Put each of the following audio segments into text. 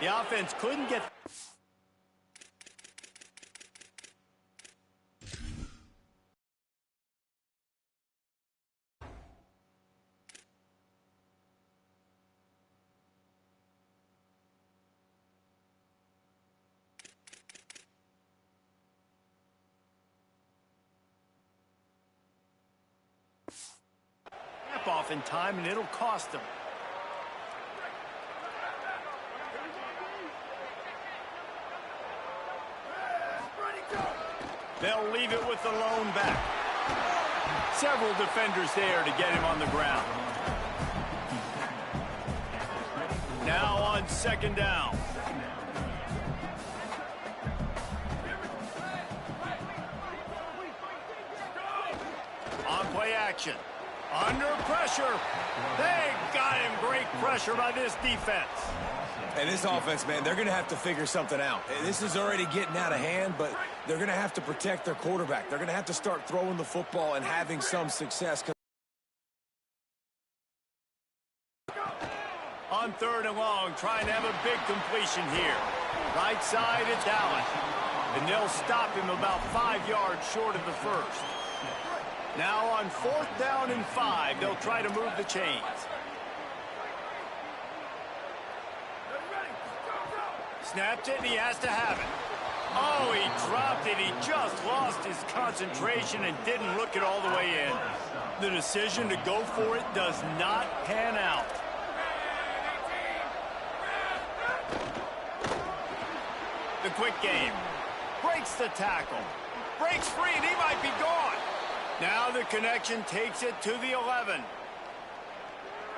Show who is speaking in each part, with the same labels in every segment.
Speaker 1: The offense couldn't get... off in time, and it'll cost them. They'll leave it with the lone back. Several defenders there to get him on the ground. Now on second down. On play action. Under pressure. They got him. Great pressure by this defense.
Speaker 2: And this offense, man, they're going to have to figure something out. This is already getting out of hand, but they're going to have to protect their quarterback. They're going to have to start throwing the football and having some success.
Speaker 1: On third and long, trying to have a big completion here. Right side, it's Allen. And they'll stop him about 5 yards short of the first. Now on fourth down and 5, they'll try to move the chains. Snapped it, and he has to have it. Oh, he dropped it. He just lost his concentration and didn't look it all the way in. The decision to go for it does not pan out. The quick game. Breaks the tackle. Breaks free, and he might be gone. Now the connection takes it to the 11.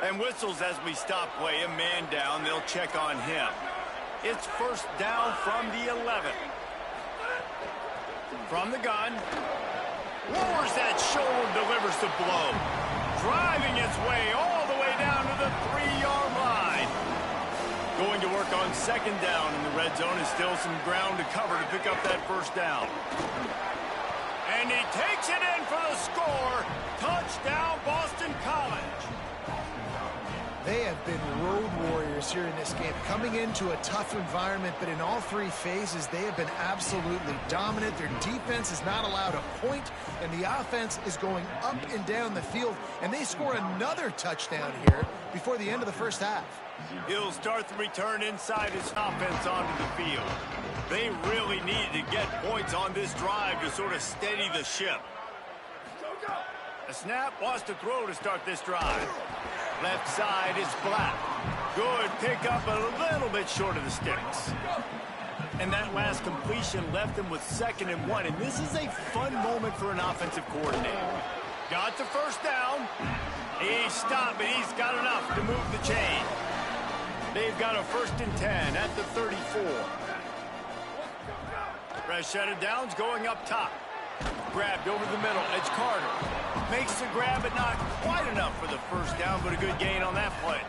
Speaker 1: And whistles as we stop play. A man down. They'll check on him. It's first down from the 11. From the gun. Lowers that shoulder, delivers the blow. Driving its way all the way down to the 3-yard line. Going to work on second down in the red zone. Is still some ground to cover to pick up that first down. And he takes it in for the score. Touchdown, Boston College.
Speaker 3: They have been road warriors here in this game, coming into a tough environment, but in all three phases, they have been absolutely dominant. Their defense is not allowed a point, and the offense is going up and down the field, and they score another touchdown here before the end of the first half.
Speaker 1: He'll start the return inside his offense onto the field. They really needed to get points on this drive to sort of steady the ship. A snap, wants to throw to start this drive. Left side is flat. Good pickup, a little bit short of the sticks. And that last completion left him with 2nd and 1. And this is a fun moment for an offensive coordinator. Got the first down. He stopped, but he's got enough to move the chain. They've got a 1st and 10 at the 34. Rashad Downs going up top. Grabbed over the middle. It's Carter. Makes the grab, but not quite enough for the first down, but a good gain on that play.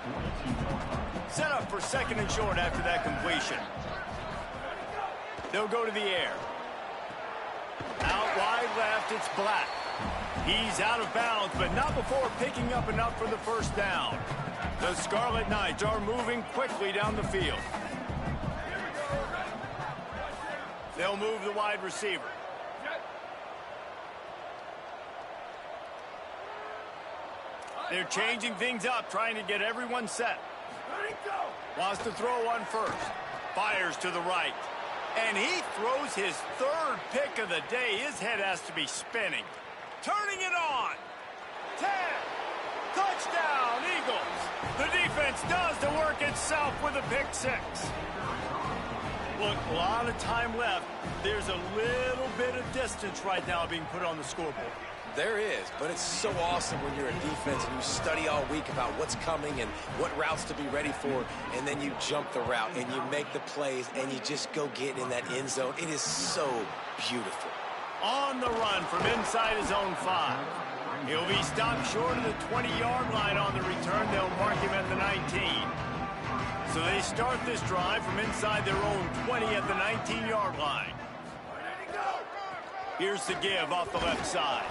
Speaker 1: Set up for 2nd and short after that completion. They'll go to the air. Out wide left, it's Black. He's out of bounds, but not before picking up enough for the first down. The Scarlet Knights are moving quickly down the field. They'll move the wide receiver. They're changing things up, trying to get everyone set. Wants to throw one first. Fires to the right. And he throws his 3rd pick of the day. His head has to be spinning. Turning it on. 10. Touchdown, Eagles. The defense does the work itself with a pick 6. Look, a lot of time left. There's a little bit of distance right now being put on the scoreboard.
Speaker 2: There is, but it's so awesome when you're a defense and you study all week about what's coming and what routes to be ready for, and then you jump the route and you make the plays and you just go get in that end zone. It is so beautiful.
Speaker 1: On the run from inside his own 5. He'll be stopped short of the 20-yard line on the return. They'll mark him at the 19. So they start this drive from inside their own 20 at the 19-yard line. Here's the give off the left side.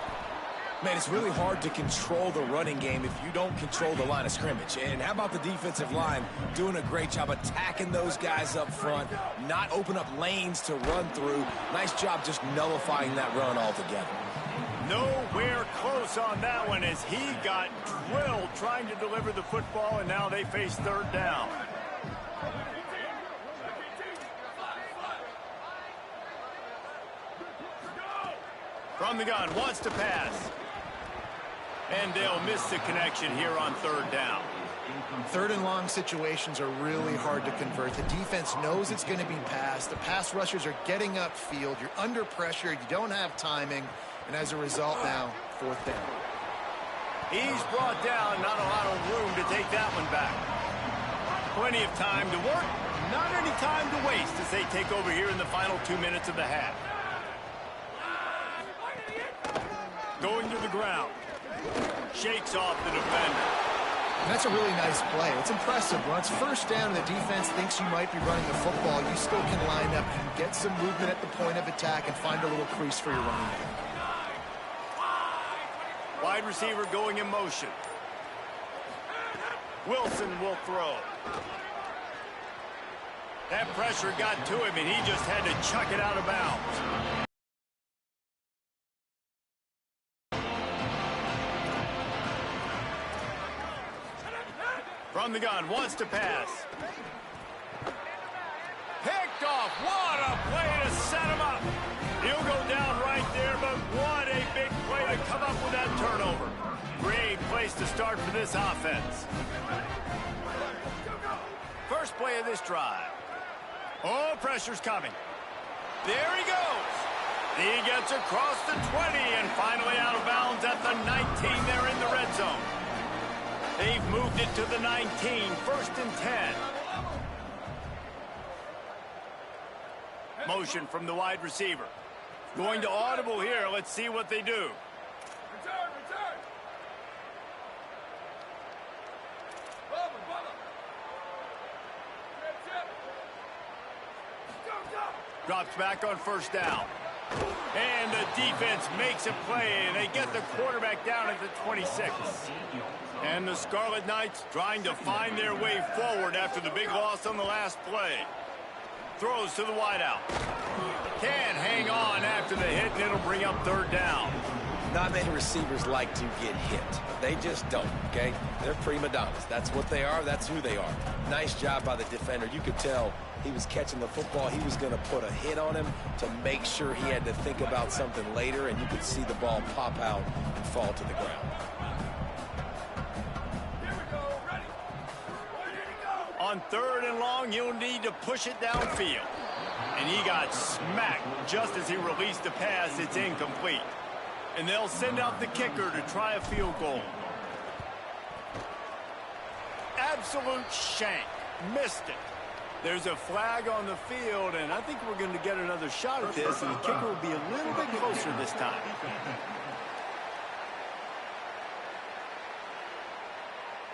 Speaker 2: Man, it's really hard to control the running game if you don't control the line of scrimmage. And how about the defensive line doing a great job attacking those guys up front, not open up lanes to run through. Nice job just nullifying that run altogether.
Speaker 1: Nowhere close on that one as he got drilled trying to deliver the football, and now they face third down. From the gun, wants to pass. And they'll miss the connection here on third down.
Speaker 3: Third and long situations are really hard to convert. The defense knows it's going to be passed. The pass rushers are getting upfield. You're under pressure. You don't have timing. And as a result now, fourth down.
Speaker 1: He's brought down. Not a lot of room to take that one back. Plenty of time to work. Not any time to waste as they take over here in the final 2 minutes of the half. Going to the ground. Shakes off the defender.
Speaker 3: And that's a really nice play. It's impressive. When it's first down and the defense thinks you might be running the football, you still can line up and get some movement at the point of attack and find a little crease for your running back.
Speaker 1: Wide receiver going in motion. Wilson will throw. That pressure got to him, and he just had to chuck it out of bounds. From the gun, wants to pass. Picked off. What a play to set him up. He'll go down right there, but what a big play to come up with that turnover. Great place to start for this offense. First play of this drive. Oh, pressure's coming. There he goes. He gets across the 20 and finally out of bounds at the 19 there in the red zone. They've moved it to the 19, first and 10. Motion from the wide receiver. Going to audible here. Let's see what they do.
Speaker 4: Return.
Speaker 1: Drops back on first down. And the defense makes a play, and they get the quarterback down at the 26. And the Scarlet Knights trying to find their way forward after the big loss on the last play. Throws to the wideout. Can't hang on after the hit, and it'll bring up third down.
Speaker 2: Not many receivers like to get hit. They just don't, okay? They're prima donnas. That's what they are. That's who they are. Nice job by the defender. You could tell he was catching the football. He was going to put a hit on him to make sure he had to think about something later, and you could see the ball pop out and fall to the ground.
Speaker 1: On third and long, you'll need to push it downfield. And he got smacked just as he released the pass. It's incomplete. And they'll send out the kicker to try a field goal. Absolute shank. Missed it. There's a flag on the field, and I think we're going to get another shot at this, and the kicker will be a little bit closer this time.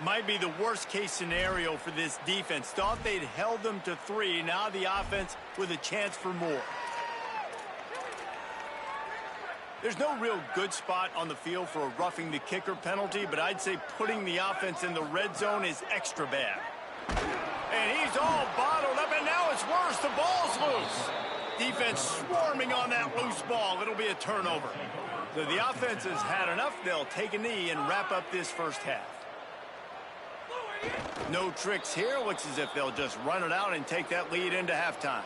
Speaker 1: Might be the worst-case scenario for this defense. Thought they'd held them to 3. Now the offense with a chance for more. There's no real good spot on the field for a roughing the kicker penalty, but I'd say putting the offense in the red zone is extra bad. And he's all bottled up, and now it's worse. The ball's loose. Defense swarming on that loose ball. It'll be a turnover. So the offense has had enough. They'll take a knee and wrap up this first half. No tricks here. Looks as if they'll just run it out and take that lead into halftime.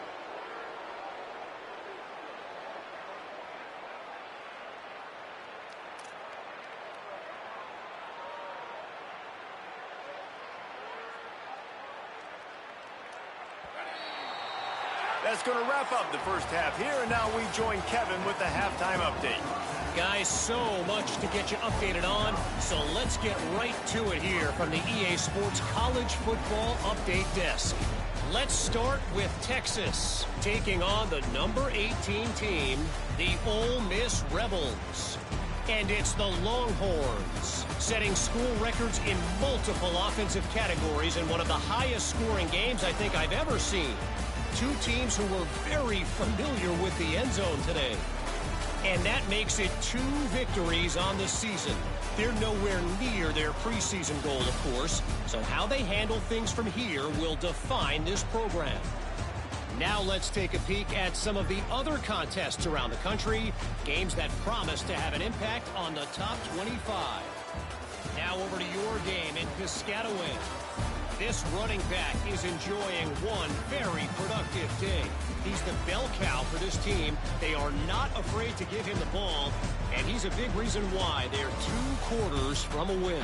Speaker 1: That's going to wrap up the first half here, and now we join Kevin with the halftime update.
Speaker 5: Guys, so much to get you updated on, so let's get right to it here from the EA Sports College Football Update Desk. Let's start with Texas, taking on the number 18 team, the Ole Miss Rebels. And it's the Longhorns, setting school records in multiple offensive categories in one of the highest scoring games I think I've ever seen. Two teams who were very familiar with the end zone today. And that makes it 2 victories on the season. They're nowhere near their preseason goal, of course. So how they handle things from here will define this program. Now let's take a peek at some of the other contests around the country. Games that promise to have an impact on the top 25. Now over to your game in Piscataway. This running back is enjoying one very productive day. He's the bell cow for this team. They are not afraid to give him the ball, and he's a big reason why they're 2 quarters from a win.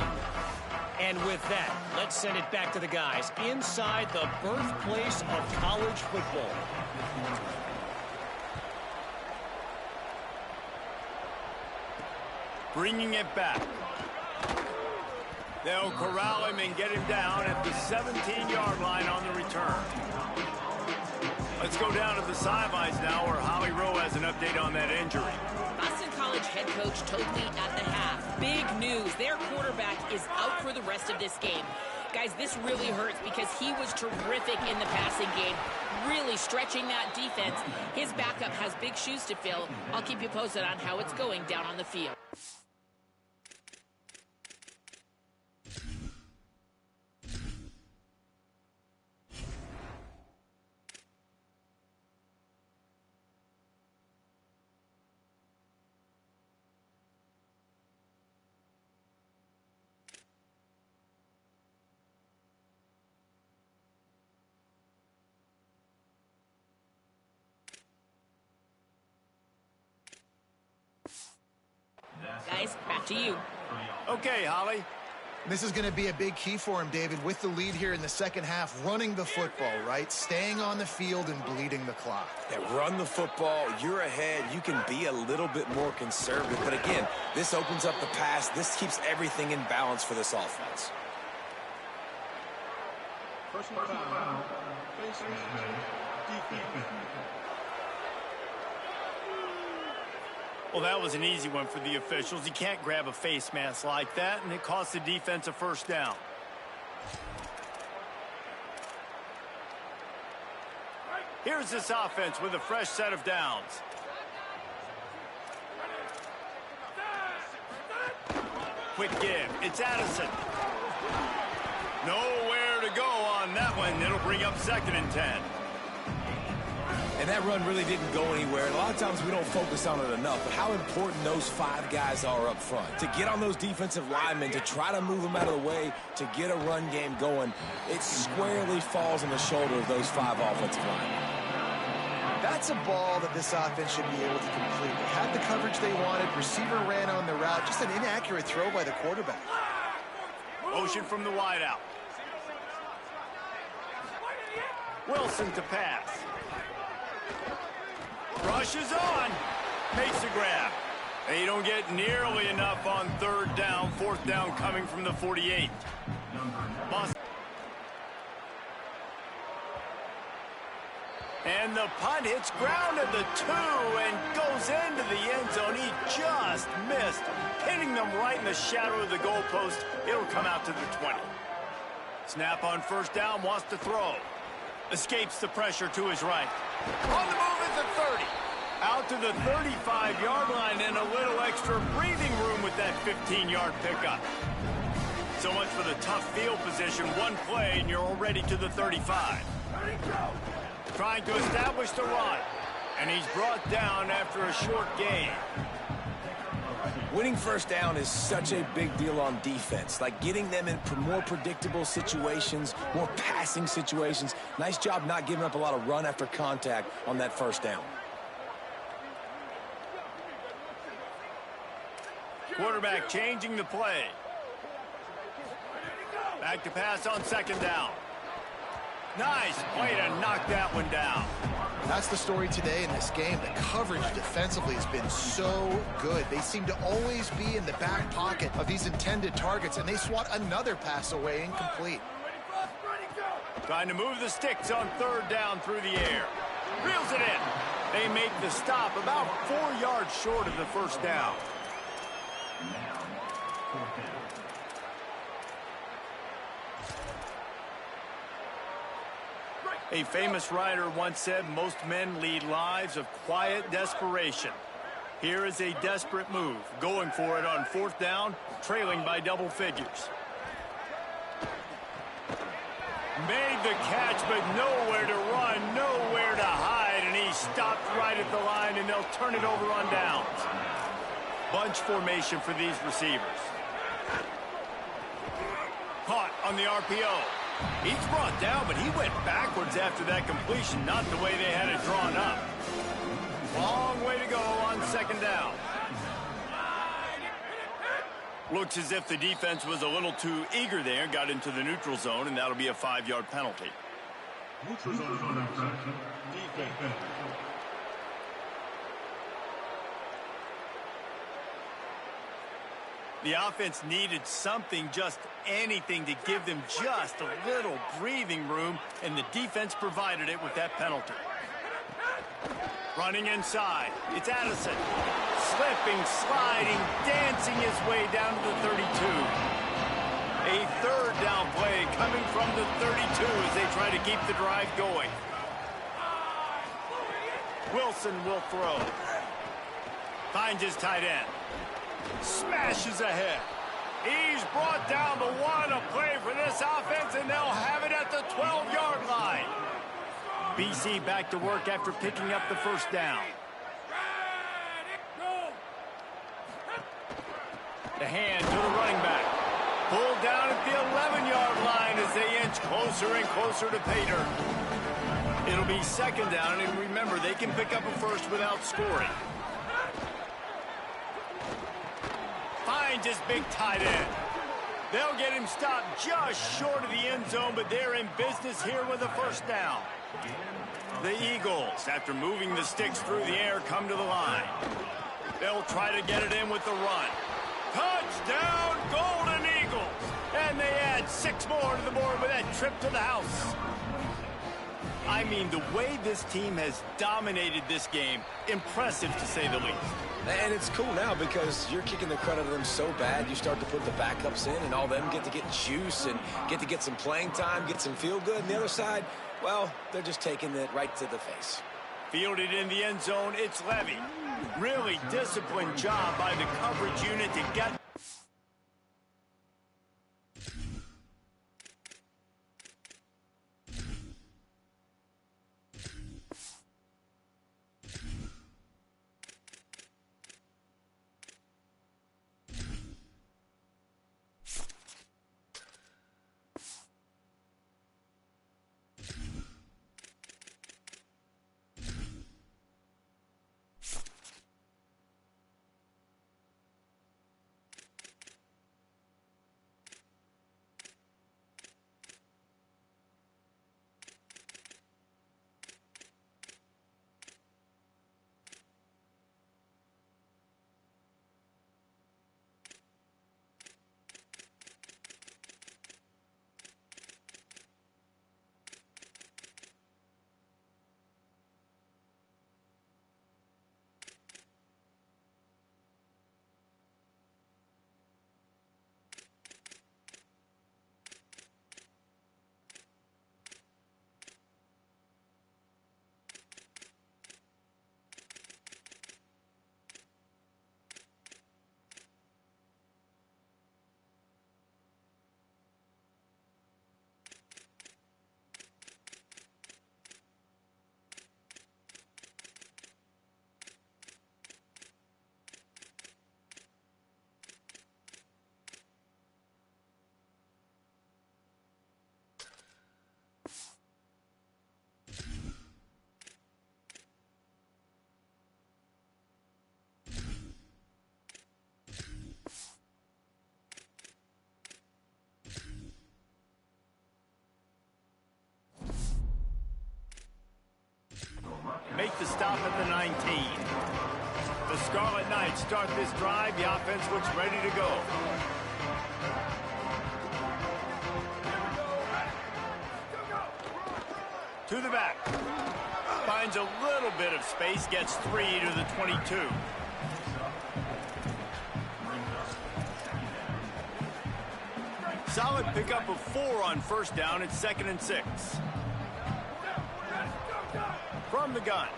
Speaker 5: And with that, let's send it back to the guys inside the birthplace of college football.
Speaker 1: Bringing it back. They'll corral him and get him down at the 17-yard line on the return. Let's go down to the sidelines now where Holly Rowe has an update on that injury.
Speaker 6: Boston College head coach told me at the half, big news, their quarterback is out for the rest of this game. Guys, this really hurts because he was terrific in the passing game, really stretching that defense. His backup has big shoes to fill. I'll keep you posted on how it's going down on the field. Guys, back to you.
Speaker 1: Okay, Holly.
Speaker 3: This is going to be a big key for him, David, with the lead here in the second half, running the football, right? Staying on the field and bleeding the clock.
Speaker 2: Yeah, run the football. You're ahead. You can be a little bit more conservative. But again, this opens up the pass. This keeps everything in balance for this offense.
Speaker 4: Personal foul. Face mask. Defense.
Speaker 1: Well, that was an easy one for the officials. You can't grab a face mask like that, and it cost the defense a first down. Here's this offense with a fresh set of downs. Quick give. It's Addison. Nowhere to go on that one. It'll bring up 2nd and 10.
Speaker 2: And that run really didn't go anywhere. And a lot of times we don't focus on it enough, but how important those 5 guys are up front. To get on those defensive linemen, to try to move them out of the way, to get a run game going, it squarely falls on the shoulder of those 5 offensive linemen.
Speaker 3: That's a ball that this offense should be able to complete. They had the coverage they wanted. Receiver ran on the route. Just an inaccurate throw by the quarterback.
Speaker 1: Motion from the wideout. Wilson to pass. Rushes on. Makes the grab. They don't get nearly enough on 3rd down. 4th down coming from the 48. Boston. And the punt hits ground at the 2 and goes into the end zone. He just missed, hitting them right in the shadow of the goalpost. It'll come out to the 20. Snap on 1st down, wants to throw. Escapes the pressure to his right. On the move at the 30. Out to the 35-yard line and a little extra breathing room with that 15-yard pickup. So much for the tough field position. One play and you're already to the 35. Trying to establish the run. And he's brought down after a short gain.
Speaker 2: Winning 1st down is such a big deal on defense. Like getting them in more predictable situations, more passing situations. Nice job not giving up a lot of run after contact on that 1st down.
Speaker 1: Quarterback changing the play. Back to pass on 2nd down. Nice play to knock that one down.
Speaker 3: That's the story today in this game. The coverage defensively has been so good. They seem to always be in the back pocket of these intended targets, and they swat another pass away incomplete.
Speaker 1: Trying to move the sticks on 3rd down through the air. Reels it in. They make the stop about 4 yards short of the 1st down. A famous writer once said, most men lead lives of quiet desperation. Here is a desperate move, going for it on 4th down, trailing by double figures. Made the catch, but nowhere to run, nowhere to hide, and he stopped right at the line, and they'll turn it over on downs. Bunch formation for these receivers. Caught on the RPO. He's brought down, but he went backwards after that completion, not the way they had it drawn up. Long way to go on 2nd down. Looks as if the defense was a little too eager there, got into the neutral zone, and that'll be a 5-yard penalty.
Speaker 4: Neutral zone infraction. Defense.
Speaker 1: The offense needed something, just anything, to give them just a little breathing room, and the defense provided it with that penalty. Running inside, it's Addison. Slipping, sliding, dancing his way down to the 32. A 3rd down play coming from the 32 as they try to keep the drive going. Wilson will throw. Finds his tight end. Smashes ahead. He's brought down the 1, a play for this offense, and they'll have it at the 12-yard line. BC back to work after picking up the 1st down. The hand to the running back. Pulled down at the 11-yard line as they inch closer and closer to pay dirt. It'll be 2nd down, and remember, they can pick up a 1st without scoring. Finds his big tight end. They'll get him stopped just short of the end zone, but they're in business here with a 1st down. The Eagles, after moving the sticks through the air, come to the line. They'll try to get it in with the run. Touchdown, Golden Eagles! And they add 6 more to the board with that trip to the house. I mean, the way this team has dominated this game, impressive to say the least.
Speaker 2: And it's cool now because you're kicking the credit of them so bad, you start to put the backups in, and all of them get to get juice and get some playing time, get some feel good. And the other side, well, they're just taking it right to the face.
Speaker 1: Fielded in the end zone, it's Levy. Really disciplined job by the coverage unit to get... Make the stop at the 19. The Scarlet Knights start this drive. The offense looks ready to go. To the back. Finds a little bit of space. Gets 3 to the 22. Solid pickup of 4 on 1st down. It's 2nd and 6. From the gun.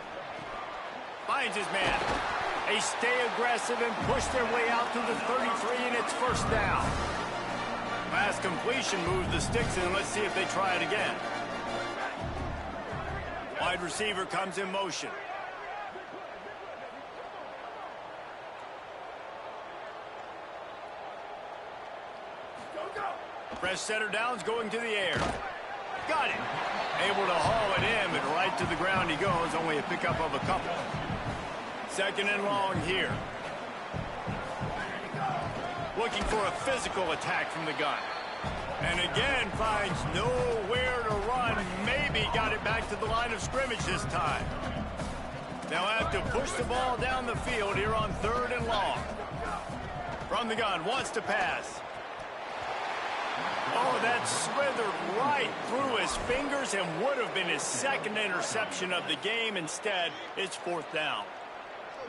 Speaker 1: Finds his man. They stay aggressive and push their way out to the 33, and it's first down. Pass completion moves the sticks in. Let's see if they try it again. Wide receiver comes in motion. Fresh setter downs going to the air. Got it. Able to haul it in, but right to the ground he goes. Only a pickup of a couple. Second and long here. Looking for a physical attack from the gun. And again finds nowhere to run. Maybe got it back to the line of scrimmage this time. They'll have to push the ball down the field here on third and long. From the gun, wants to pass. Oh, that slithered right through his fingers and would have been his second interception of the game. Instead, it's fourth down.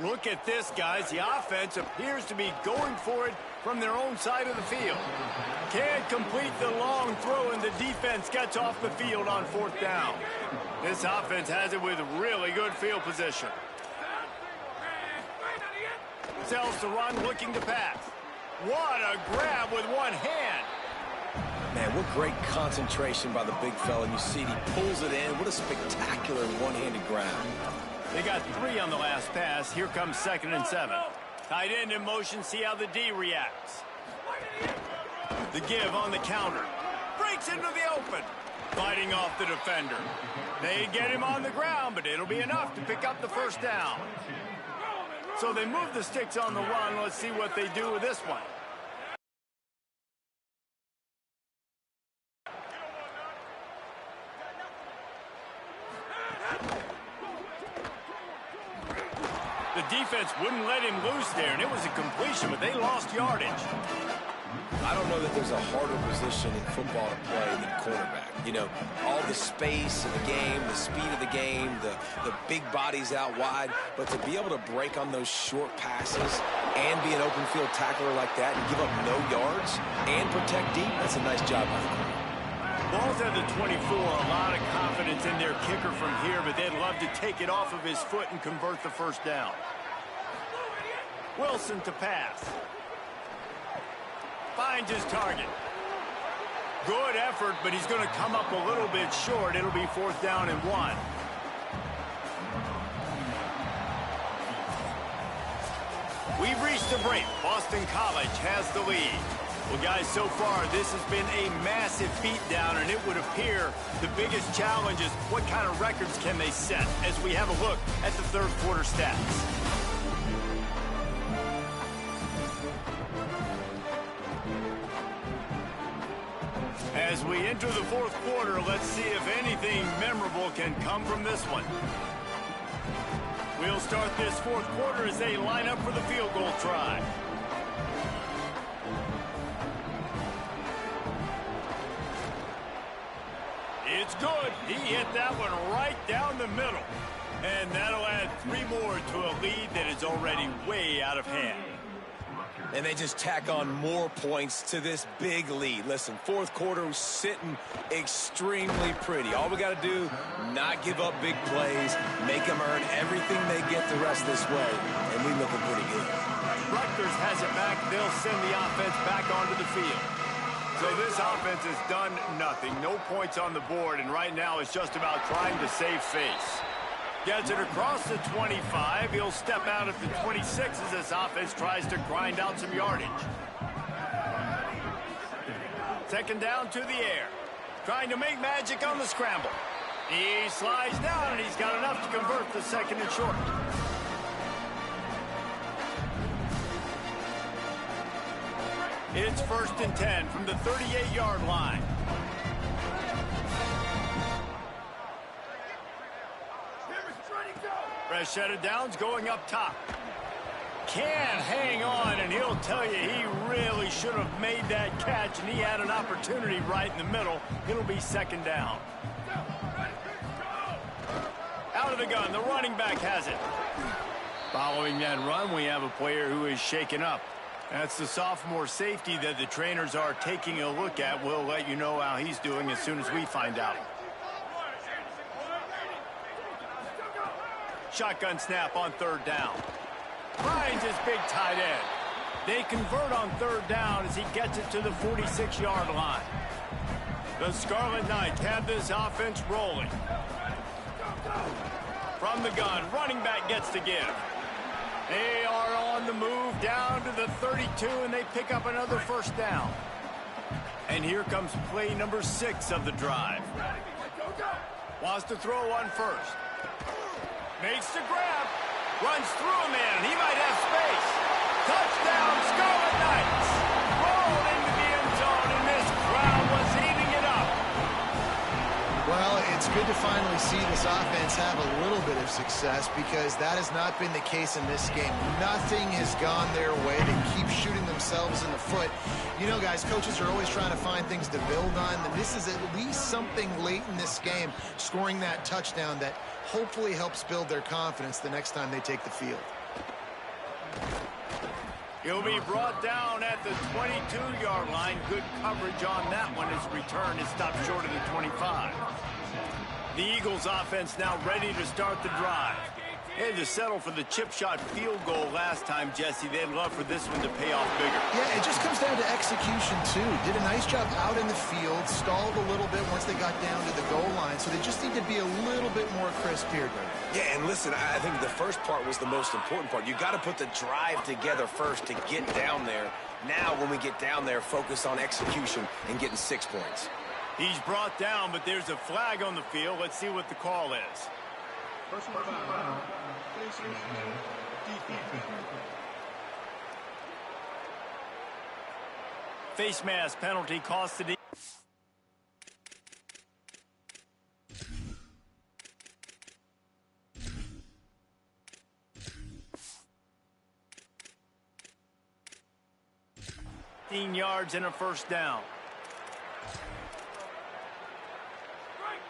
Speaker 1: Look at this, guys. The offense appears to be going for it from their own side of the field. Can't complete the long throw, and the defense gets off the field on fourth down. This offense has it with really good field position. Sells to run, looking to pass. What a grab with one hand.
Speaker 2: Man, what great concentration by the big fella. You see he pulls it in. What a spectacular one-handed grab.
Speaker 1: They got 3 on the last pass. Here comes 2nd and 7. Tight end in motion. See how the D reacts. The give on the counter. Breaks into the open. Fighting off the defender. They get him on the ground, but it'll be enough to pick up the first down. So they move the sticks on the run. Let's see what they do with this one. The defense wouldn't let him loose there, and it was a completion, but they lost yardage.
Speaker 2: I don't know that there's a harder position in football to play than quarterback. You know, all the space in the game, the speed of the game, the big bodies out wide, but to be able to break on those short passes and be an open field tackler like that and give up no yards and protect deep, that's a nice job by the corner.
Speaker 1: Ball's at the 24, a lot of confidence in their kicker from here, but they'd love to take it off of his foot and convert the first down. Wilson to pass. Finds his target. Good effort, but he's going to come up a little bit short. It'll be fourth down and 1. We've reached the break. Boston College has the lead. Well, guys, so far this has been a massive beatdown, and it would appear the biggest challenge is what kind of records can they set as we have a look at the third quarter stats. As we enter the fourth quarter, let's see if anything memorable can come from this one. We'll start this fourth quarter as they line up for the field goal try. It's good. He hit that one right down the middle. And that'll add 3 more to a lead that is already way out of hand.
Speaker 2: And they just tack on more points to this big lead. Listen, fourth quarter was sitting extremely pretty. All we got to do, not give up big plays, make them earn everything they get the rest this way, and we looking pretty good.
Speaker 1: Rutgers has it back. They'll send the offense back onto the field. So this offense has done nothing. No points on the board, and right now it's just about trying to save face. Gets it across the 25. He'll step out at the 26 as this offense tries to grind out some yardage. Second down to the air. Trying to make magic on the scramble. He slides down, and he's got enough to convert the second and short. It's first and 10 from the 38-yard line. Fresh set of downs going up top. Can't hang on, and he'll tell you he really should have made that catch, and he had an opportunity right in the middle. It'll be second down. Out of the gun, the running back has it. Following that run, we have a player who is shaken up. That's the sophomore safety that the trainers are taking a look at. We'll let you know how he's doing as soon as we find out. Shotgun snap on third down. finds his big tight end. They convert on third down as he gets it to the 46-yard line. The Scarlet Knights have this offense rolling. From the gun, running back gets to give. They are on the move down to the 32, and they pick up another first down. And here comes play number 6 of the drive. Wants to throw one first. Makes the grab. Runs through a man. He might have space. Touchdown, Scarlet Knights. Rolled into the end zone, and this crowd was eating it up.
Speaker 3: Well, it's good to finally see this offense have a little bit of success because that has not been the case in this game. Nothing has gone their way. They keep shooting themselves in the foot. You know, guys, coaches are always trying to find things to build on, and this is at least something late in this game, scoring that touchdown that hopefully helps build their confidence the next time they take the field.
Speaker 1: He'll be brought down at the 22-yard line. Good coverage on that one. His return is stopped short of the 25. The Eagles offense now ready to start the drive. They had to settle for the chip shot field goal last time, Jesse. They'd love for this one to pay off bigger.
Speaker 3: Yeah, it just comes down to execution, too. Did a nice job out in the field, stalled a little bit once they got down to the goal line, so they just need to be a little bit more crisp here.
Speaker 2: Yeah, and listen, I think the first part was the most important part. You got to put the drive together first to get down there. Now, when we get down there, focus on execution and getting 6 points.
Speaker 1: He's brought down, but there's a flag on the field. Let's see what the call is.
Speaker 4: Personal foul.
Speaker 1: Face mask penalty cost the yards and a first down.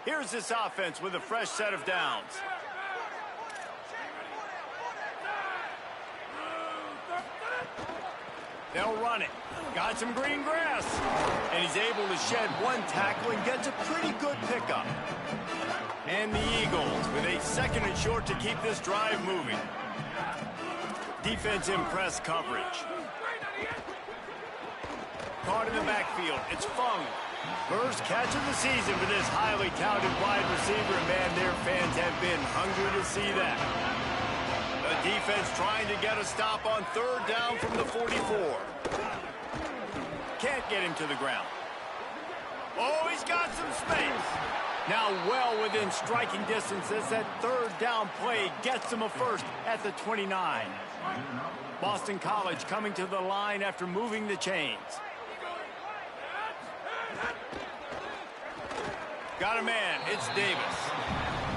Speaker 1: Here's this offense with a fresh set of downs. They'll run it. Got some green grass. And he's able to shed one tackle and gets a pretty good pickup. And the Eagles with a second and short to keep this drive moving. Defense in press coverage. Caught in the backfield. It's Fung. First catch of the season for this highly touted wide receiver. And man, their fans have been hungry to see that. The defense trying to get a stop on third down from the 44. Can't get him to the ground. Oh, he's got some space. Now well within striking distance as that third down play gets him a first at the 29. Boston College coming to the line after moving the chains. Got a man. It's Davis.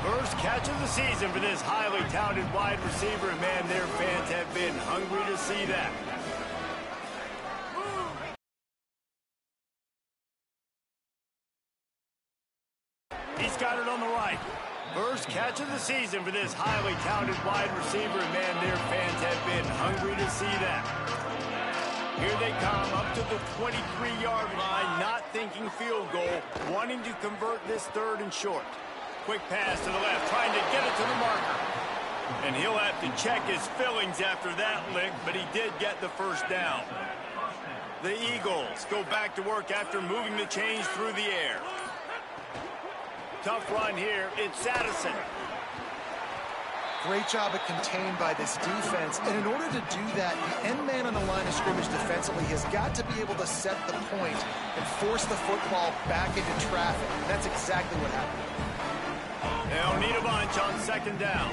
Speaker 1: First catch of the season for this highly touted wide receiver. And man, their fans have been hungry to see that. He's got it on the right. First catch of the season for this highly touted wide receiver. And man, their fans have been hungry to see that. Here they come up to the 23-yard line, not thinking field goal, wanting to convert this third and short. Quick pass to the left, trying to get it to the marker. And he'll have to check his fillings after that lick, but he did get the first down. The Eagles go back to work after moving the chains through the air. Tough run here. It's Addison.
Speaker 3: Great job of contained by this defense. And in order to do that, the end man on the line of scrimmage defensively has got to be able to set the point and force the football back into traffic. And that's exactly what happened.
Speaker 1: They'll need a bunch on second down.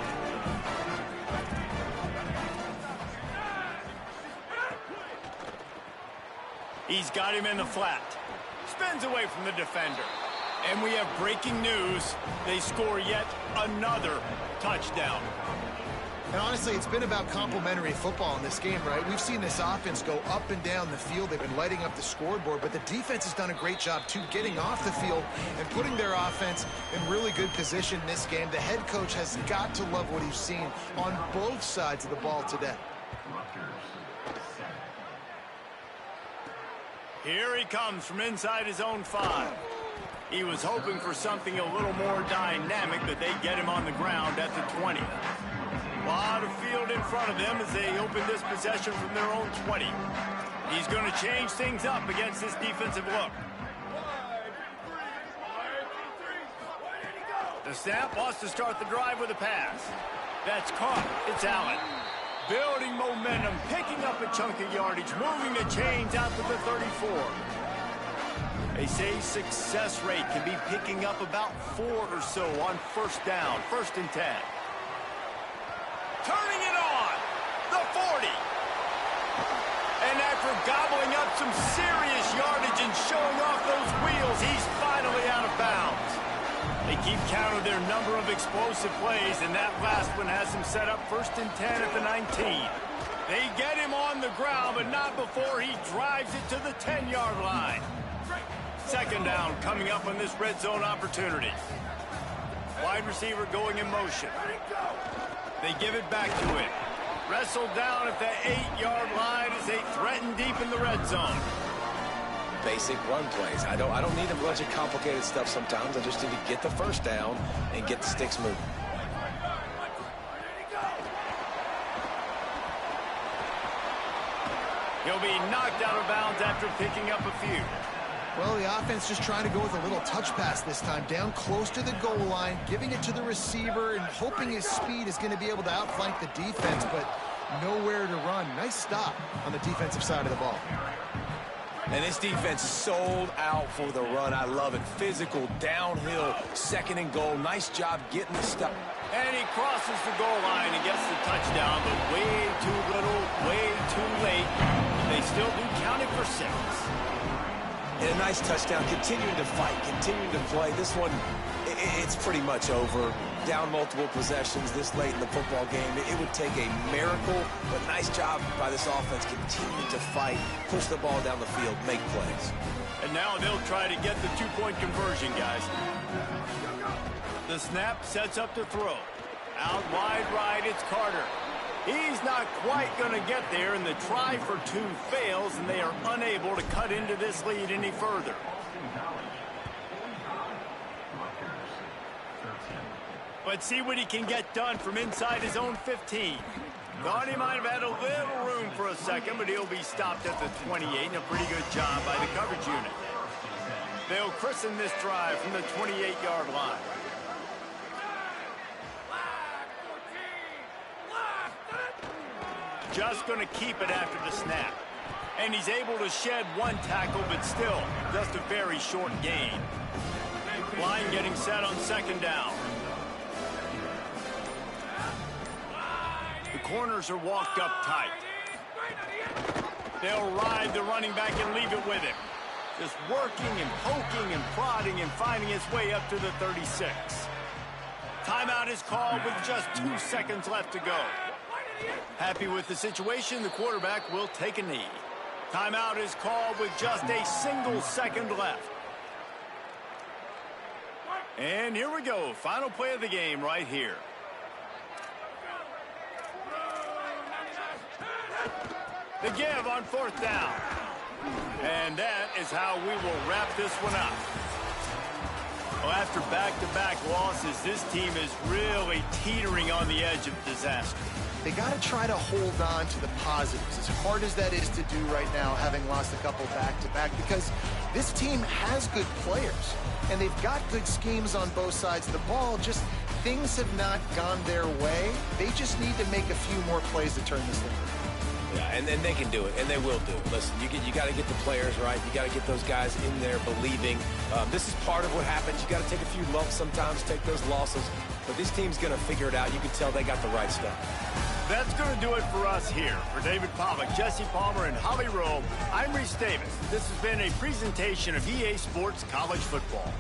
Speaker 1: He's got him in the flat. Spins away from the defender. And we have breaking news. They score yet another touchdown.
Speaker 3: And honestly, it's been about complementary football in this game, right? We've seen this offense go up and down the field. They've been lighting up the scoreboard, but the defense has done a great job, too, getting off the field and putting their offense in really good position in this game. The head coach has got to love what he's seen on both sides of the ball today.
Speaker 1: Here he comes from inside his own 5. He was hoping for something a little more dynamic, but they get him on the ground at the 20. A lot of field in front of them as they open this possession from their own 20. He's going to change things up against this defensive look. The snap wants to start the drive with a pass. That's caught. It's Allen. Building momentum, picking up a chunk of yardage, moving the chains out to the 34. They say success rate can be picking up about 4 or so on first down, 1st and 10. Turning it on, the 40. And after gobbling up some serious yardage and showing off those wheels, he's finally out of bounds. They keep count of their number of explosive plays, and that last one has them set up 1st and 10 at the 19. They get him on the ground, but not before he drives it to the 10-yard line. 2nd down coming up on this red zone opportunity. Wide receiver going in motion. They give it back to him. Wrestled down at the 8-yard line as they threaten deep in the red zone.
Speaker 2: Basic run plays. I don't need a bunch of complicated stuff sometimes. I just need to get the first down and get the sticks moving.
Speaker 1: He'll be knocked out of bounds after picking up a few.
Speaker 3: Well, the offense just trying to go with a little touch pass this time, down close to the goal line, giving it to the receiver and hoping his speed is going to be able to outflank the defense, but nowhere to run. Nice stop on the defensive side of the ball.
Speaker 2: And this defense sold out for the run. I love it. Physical, downhill, 2nd and goal. Nice job getting the stop.
Speaker 1: And he crosses the goal line and gets the touchdown, but way too little, way too late. They still do count it for 6.
Speaker 2: And a nice touchdown, continuing to fight, continuing to play. This one, it's pretty much over. Down multiple possessions this late in the football game. It would take a miracle, but nice job by this offense continuing to fight, push the ball down the field, make plays.
Speaker 1: And now they'll try to get the 2-point conversion, guys. The snap sets up to throw. Out wide right, it's Carter. He's not quite going to get there, and the try for 2 fails, and they are unable to cut into this lead any further. But see what he can get done from inside his own 15. Thought he might have had a little room for a second, but he'll be stopped at the 28, and a pretty good job by the coverage unit. They'll christen this drive from the 28-yard line. Just going to keep it after the snap. And he's able to shed 1 tackle, but still just a very short gain. Line getting set on 2nd down. The corners are walked up tight. They'll ride the running back and leave it with him. Just working and poking and prodding and finding his way up to the 36. Timeout is called with just 2 seconds left to go. Happy with the situation, the quarterback will take a knee. Timeout is called with just a single second left. And here we go. Final play of the game right here. The give on 4th down. And that is how we will wrap this one up. Well, after back-to-back losses, this team is really teetering on the edge of disaster.
Speaker 3: They got to try to hold on to the positives, as hard as that is to do right now, having lost a couple back-to-back, because this team has good players, and they've got good schemes on both sides of the ball. Just things have not gone their way. They just need to make a few more plays to turn this thing around.
Speaker 2: Yeah, and they can do it, and they will do it. Listen, you got to get the players right. You got to get those guys in there believing. This is part of what happens. You got to take a few lumps sometimes, take those losses. But this team's going to figure it out. You can tell they got the right stuff.
Speaker 1: That's going to do it for us here. For David Pollack, Jesse Palmer, and Holly Rowe, I'm Reese Davis. This has been a presentation of EA Sports College Football.